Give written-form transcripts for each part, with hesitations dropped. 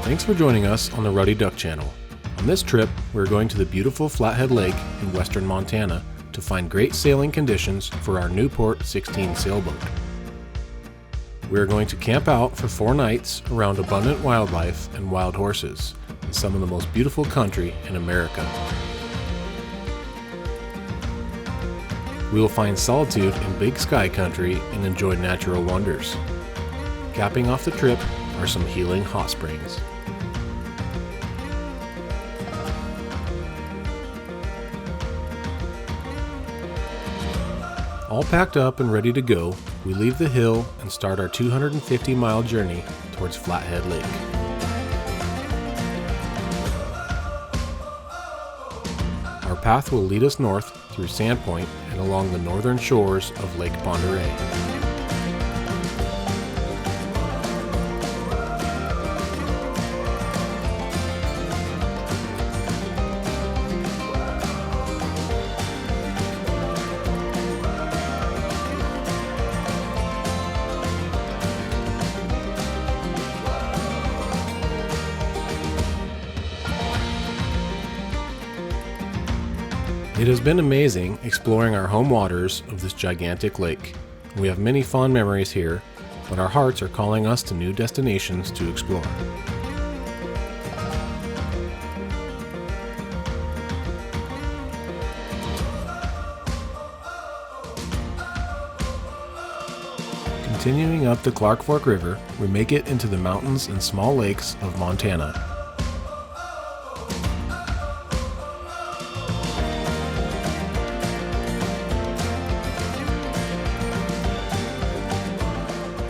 Thanks for joining us on the Ruddy Duck Channel. On this trip, we're going to the beautiful Flathead Lake in western Montana to find great sailing conditions for our Newport 16 sailboat. We are going to camp out for 4 nights around abundant wildlife and wild horses in some of the most beautiful country in America. We will find solitude in Big Sky country and enjoy natural wonders. Capping off the trip are some healing hot springs. All packed up and ready to go, we leave the hill and start our 250-mile journey towards Flathead Lake. Our path will lead us north through Sandpoint and along the northern shores of Lake Pend Oreille. It has been amazing exploring our home waters of this gigantic lake. We have many fond memories here, but our hearts are calling us to new destinations to explore. Continuing up the Clark Fork River, we make it into the mountains and small lakes of Montana.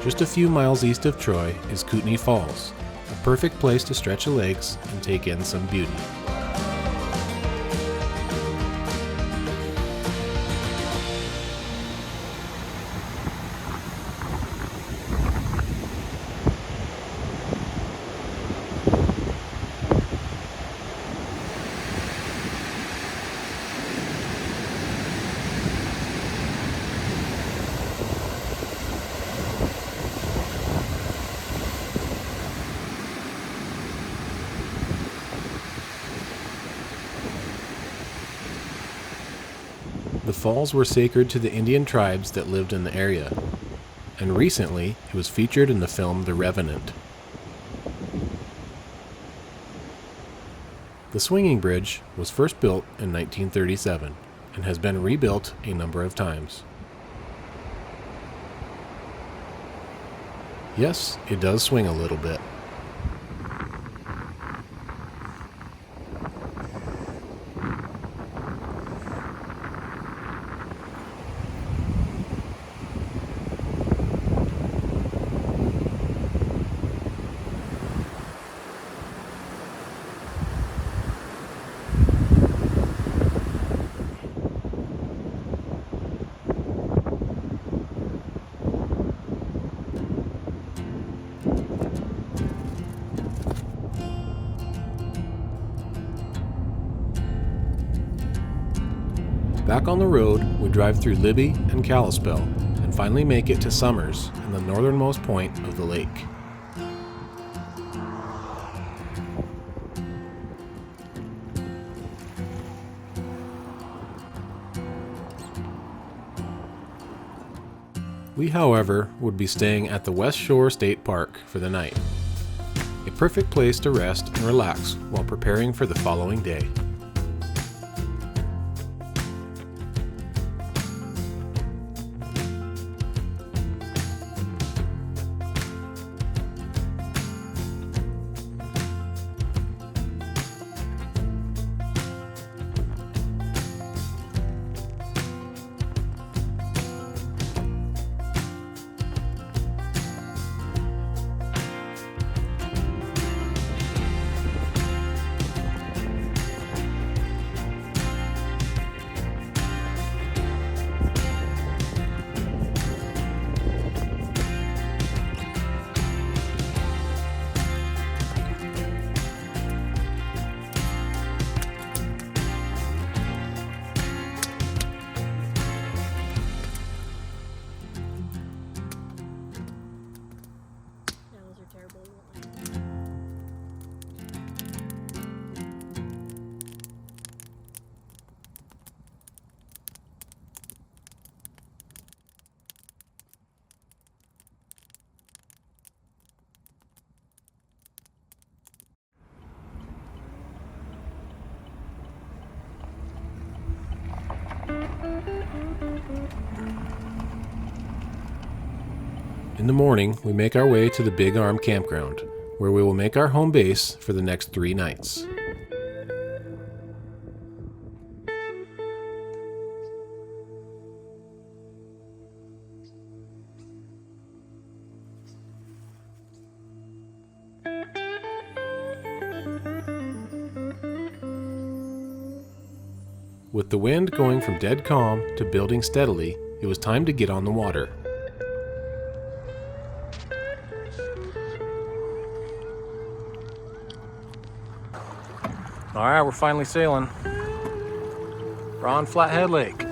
Just a few miles east of Troy is Kootenai Falls, a perfect place to stretch the legs and take in some beauty. The falls were sacred to the Indian tribes that lived in the area, and recently it was featured in the film The Revenant. The swinging bridge was first built in 1937 and has been rebuilt a number of times. Yes, it does swing a little bit. Back on the road, we drive through Libby and Kalispell and finally make it to Summers in the northernmost point of the lake. We, however, would be staying at the West Shore State Park for the night, a perfect place to rest and relax while preparing for the following day. In the morning, we make our way to the Big Arm Campground, where we will make our home base for the next 3 nights. With the wind going from dead calm to building steadily, it was time to get on the water. All right, we're finally sailing. We're on Flathead Lake.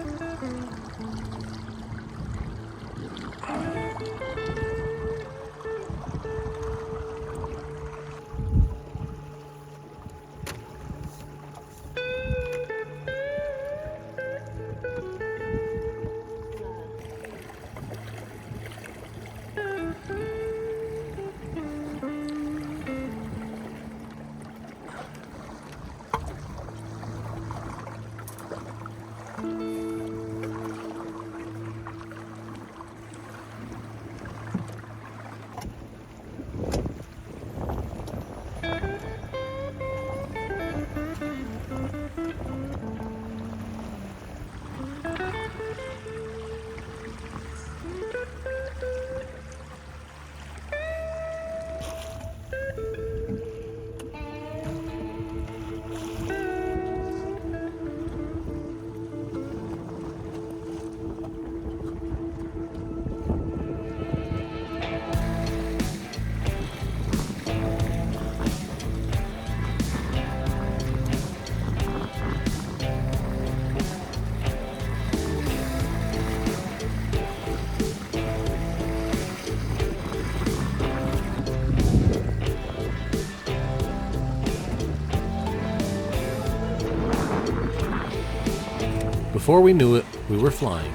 Before we knew it, we were flying,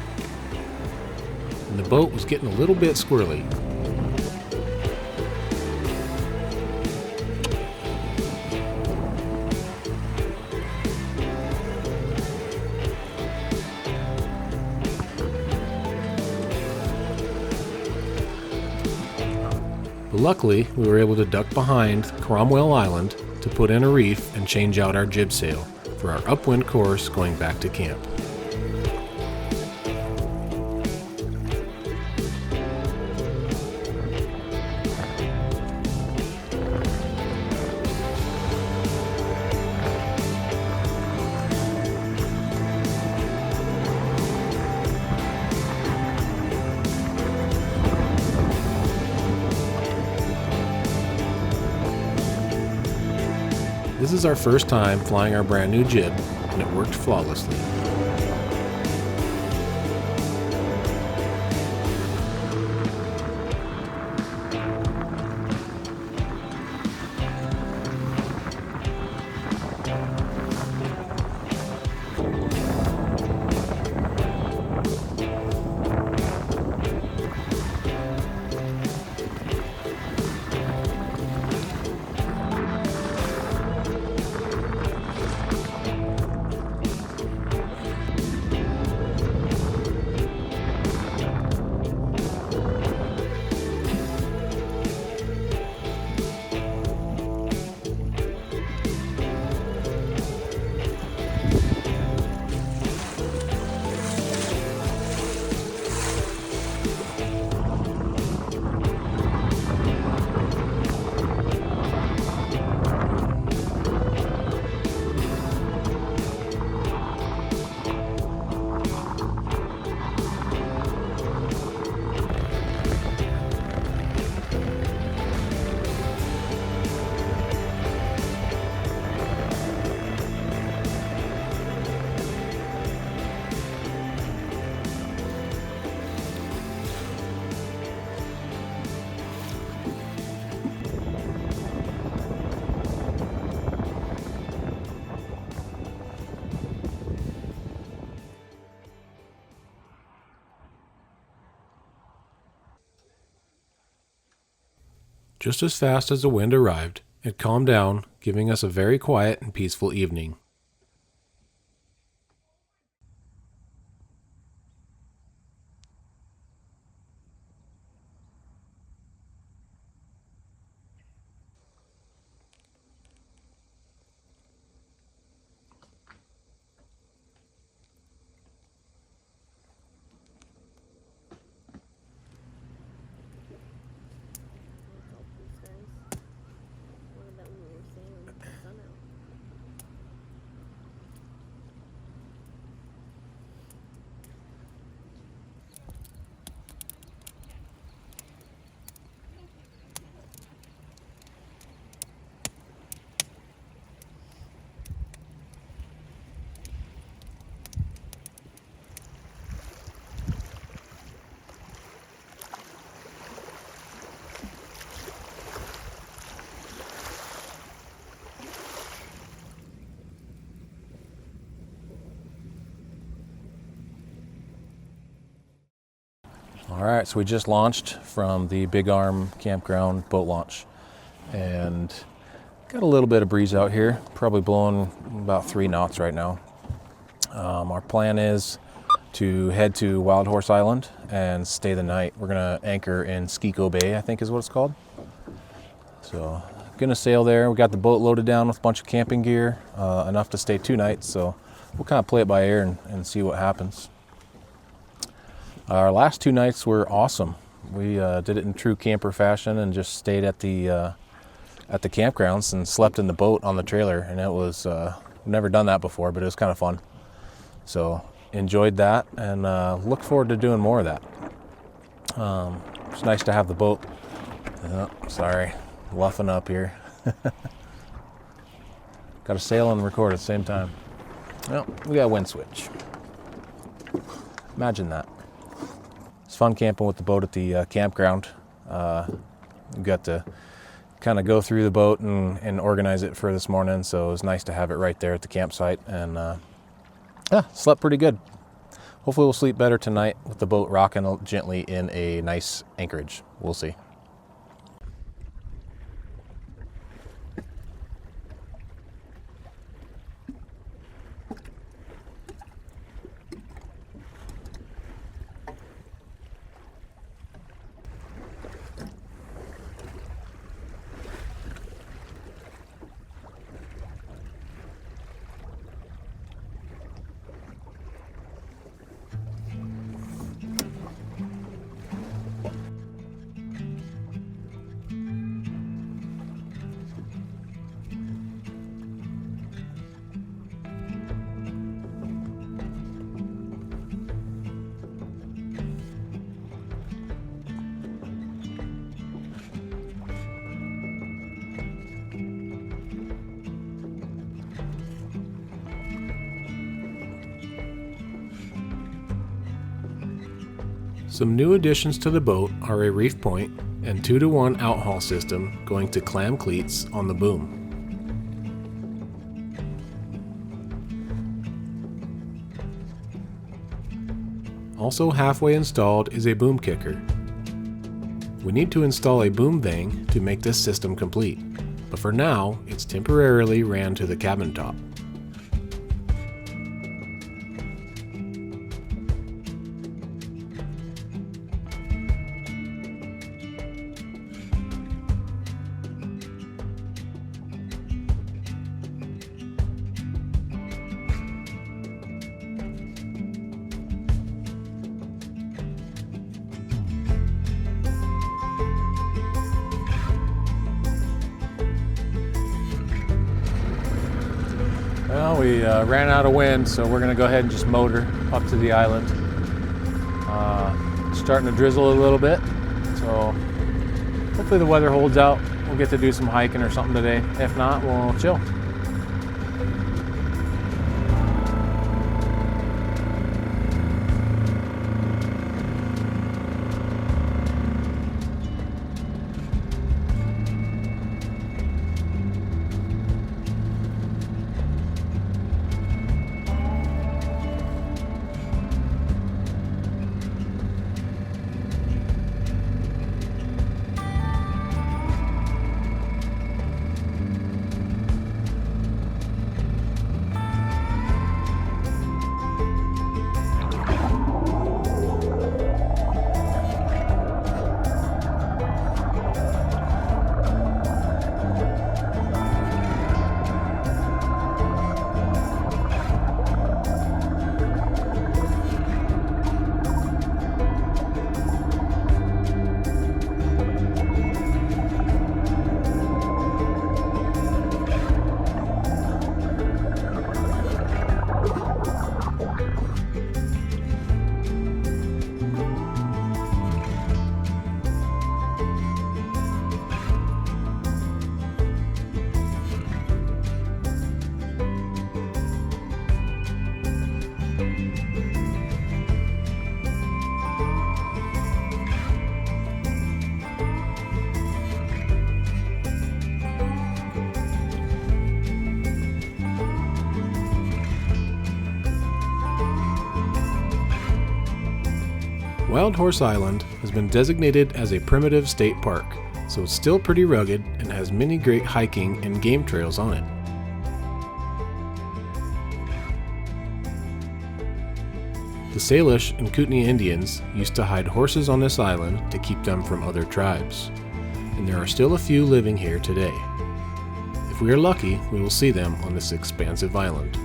and the boat was getting a little bit squirrely. But luckily, we were able to duck behind Cromwell Island to put in a reef and change out our jib sail for our upwind course going back to camp. This is our first time flying our brand new jib, and it worked flawlessly. Just as fast as the wind arrived, it calmed down, giving us a very quiet and peaceful evening. All right, so we just launched from the Big Arm Campground boat launch and got a little bit of breeze out here, probably blowing about 3 knots right now. Our plan is to head to Wild Horse Island and stay the night. We're gonna anchor in Skiko Bay, I think is what it's called. So gonna sail there. We got the boat loaded down with a bunch of camping gear, enough to stay 2 nights, so we'll kind of play it by ear and see what happens. Our last 2 nights were awesome. We did it in true camper fashion and just stayed at the campgrounds and slept in the boat on the trailer, and it was never done that before, but it was kind of fun. So enjoyed that and look forward to doing more of that. It's nice to have the boat. Oh, sorry, luffing up here. Got to sail and record at the same time. Well, we got a wind switch. Imagine that. It's fun camping with the boat at the campground. We got to kind of go through the boat and organize it for this morning, so it was nice to have it right there at the campsite, and slept pretty good. Hopefully we'll sleep better tonight with the boat rocking gently in a nice anchorage. We'll see. Some new additions to the boat are a reef point and 2-to-1 outhaul system going to clam cleats on the boom. Also halfway installed is a boom kicker. We need to install a boom vang to make this system complete, but for now it's temporarily ran to the cabin top. Well, we ran out of wind, so we're going to go ahead and just motor up to the island. Starting to drizzle a little bit, so hopefully the weather holds out. We'll get to do some hiking or something today. If not, we'll chill. Wild Horse Island has been designated as a primitive state park, so it's still pretty rugged and has many great hiking and game trails on it. The Salish and Kootenai Indians used to hide horses on this island to keep them from other tribes, and there are still a few living here today. If we are lucky, we will see them on this expansive island.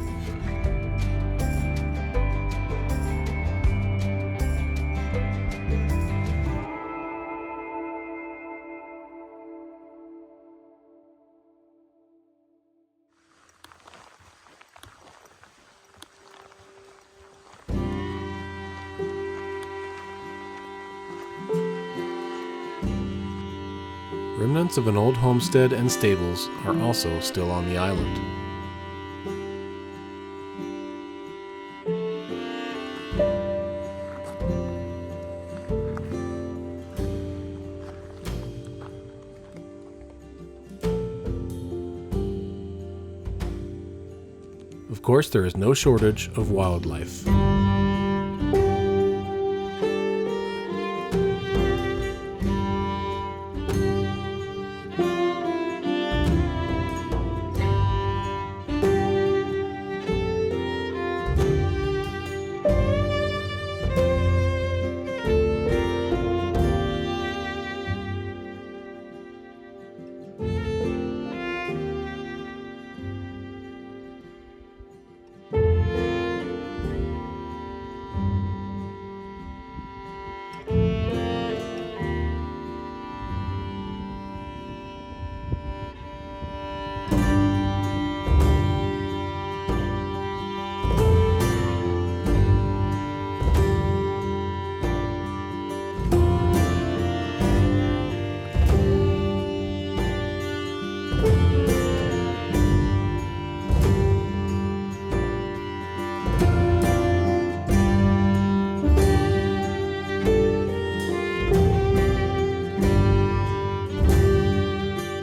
Remnants of an old homestead and stables are also still on the island. Of course, there is no shortage of wildlife.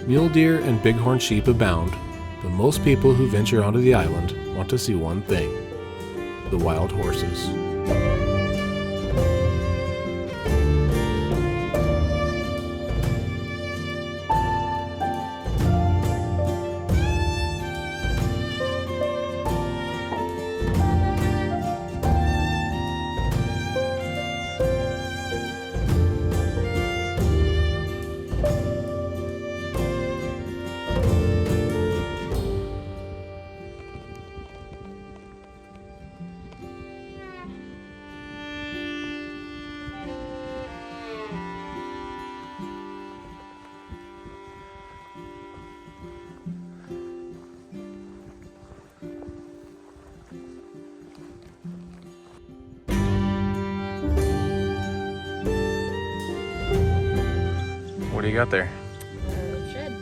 Mule deer and bighorn sheep abound, but most people who venture onto the island want to see one thing: the wild horses. What do you got there? Shed.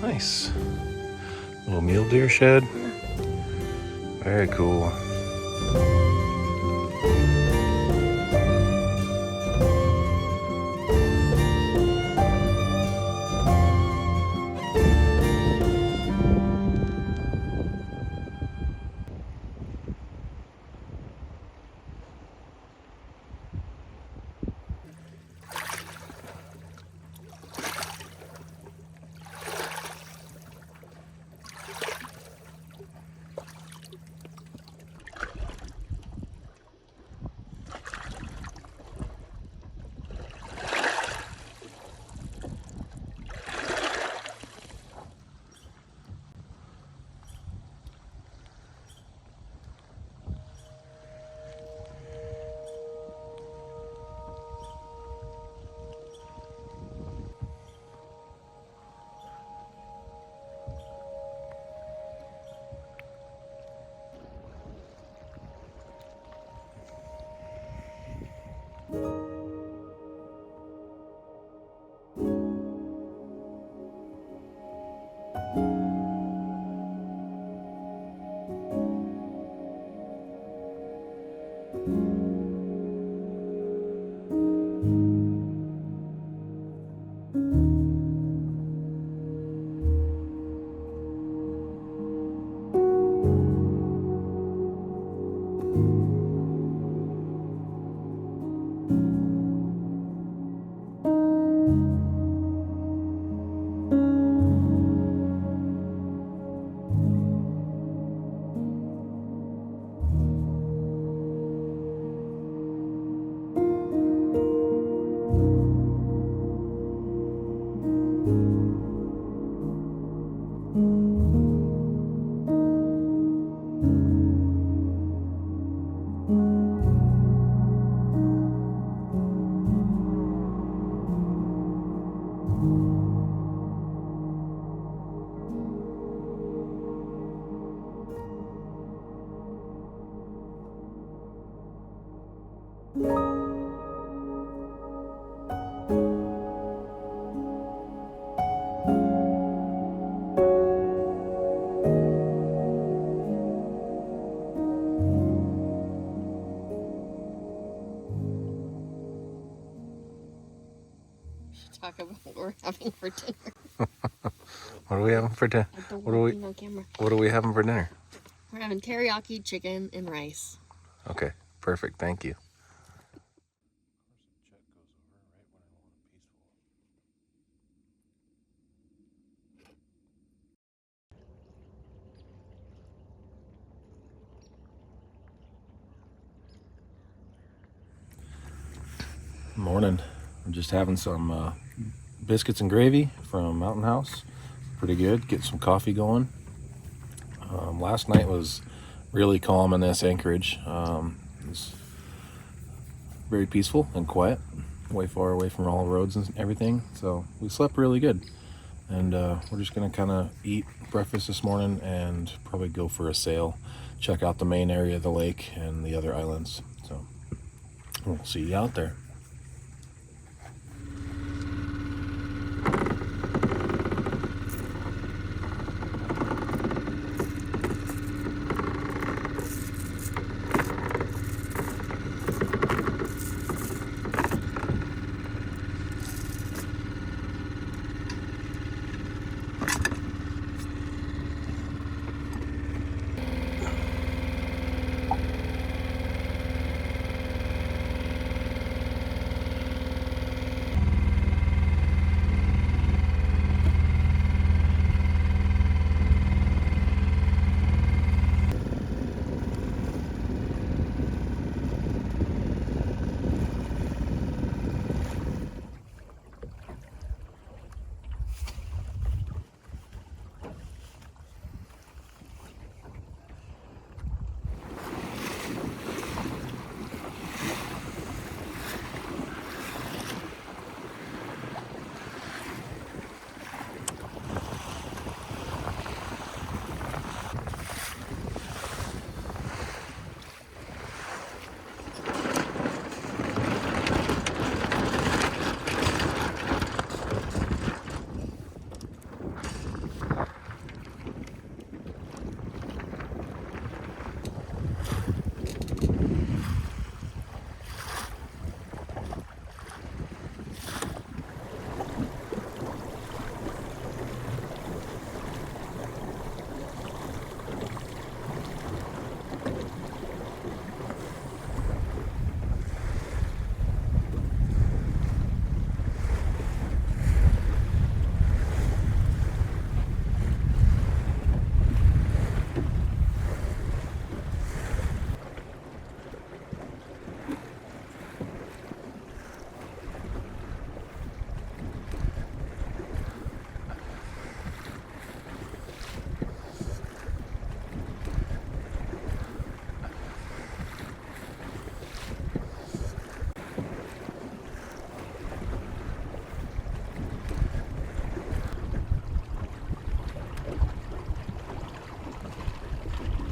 Nice. Little mule deer shed. Very cool. Talk about what we're having for dinner. What are we having for dinner? What are we having for dinner? We're having teriyaki chicken and rice. Okay, perfect. Thank you. Morning. I'm just having some biscuits and gravy from Mountain House. Pretty good. Get some coffee going. Last night was really calm in this Anchorage. It was very peaceful and quiet, way far away from all the roads and everything. So we slept really good. And we're just going to kind of eat breakfast this morning and probably go for a sail, check out the main area of the lake and the other islands. So we'll see you out there.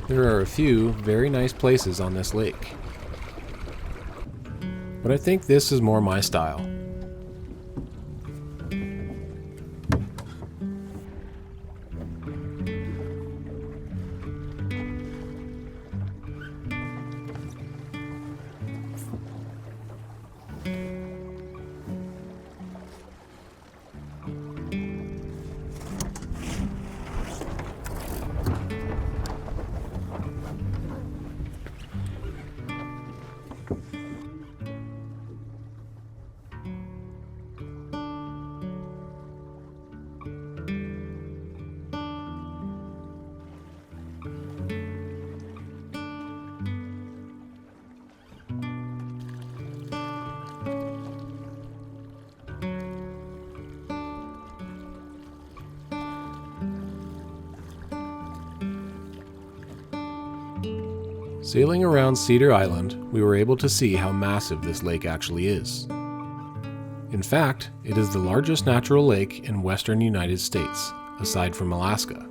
There are a few very nice places on this lake, but I think this is more my style. Sailing around Cedar Island, we were able to see how massive this lake actually is. In fact, it is the largest natural lake in western United States, aside from Alaska.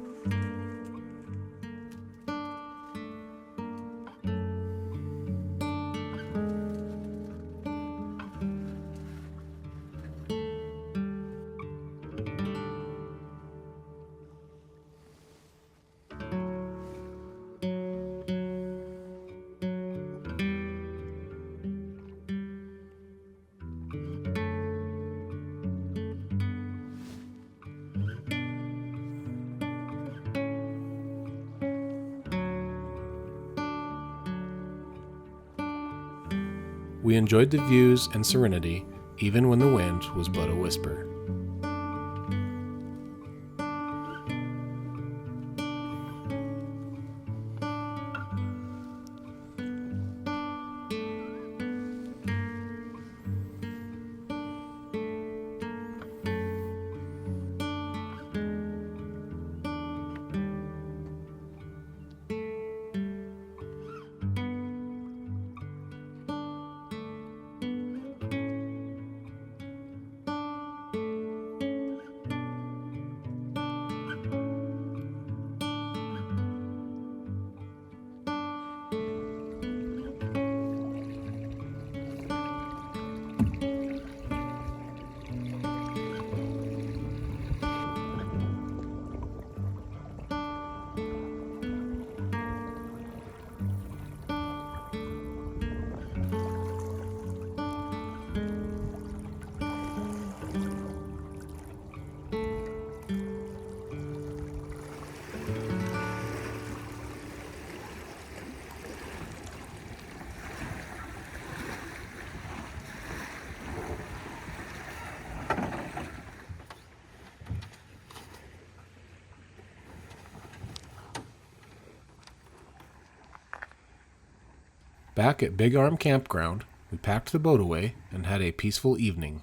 We enjoyed the views and serenity, even when the wind was but a whisper. Back at Big Arm Campground, we packed the boat away and had a peaceful evening.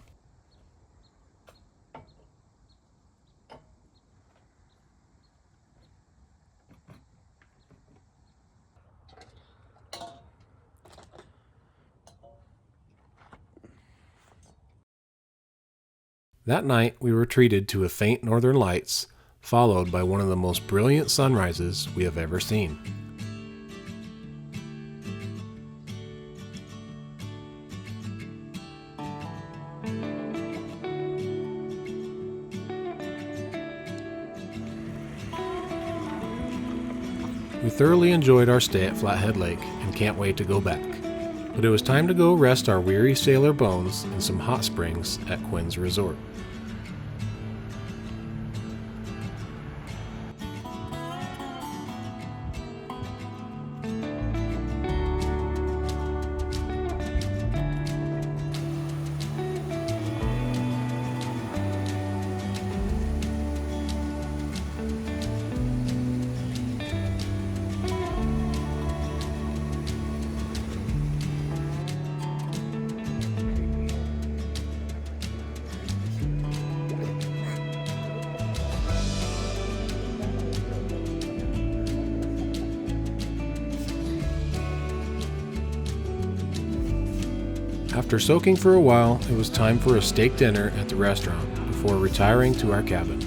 That night, we were treated to a faint northern lights, followed by one of the most brilliant sunrises we have ever seen. We thoroughly enjoyed our stay at Flathead Lake and can't wait to go back. But it was time to go rest our weary sailor bones in some hot springs at Quinn's Resort. After soaking for a while, it was time for a steak dinner at the restaurant before retiring to our cabin.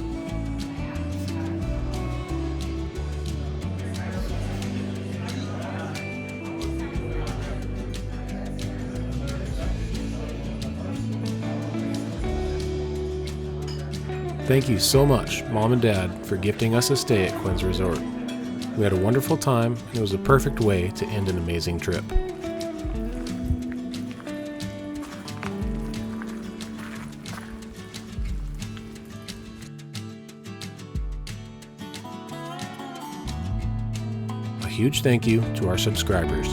Thank you so much, Mom and Dad, for gifting us a stay at Quinn's Resort. We had a wonderful time, and it was a perfect way to end an amazing trip. A huge thank you to our subscribers.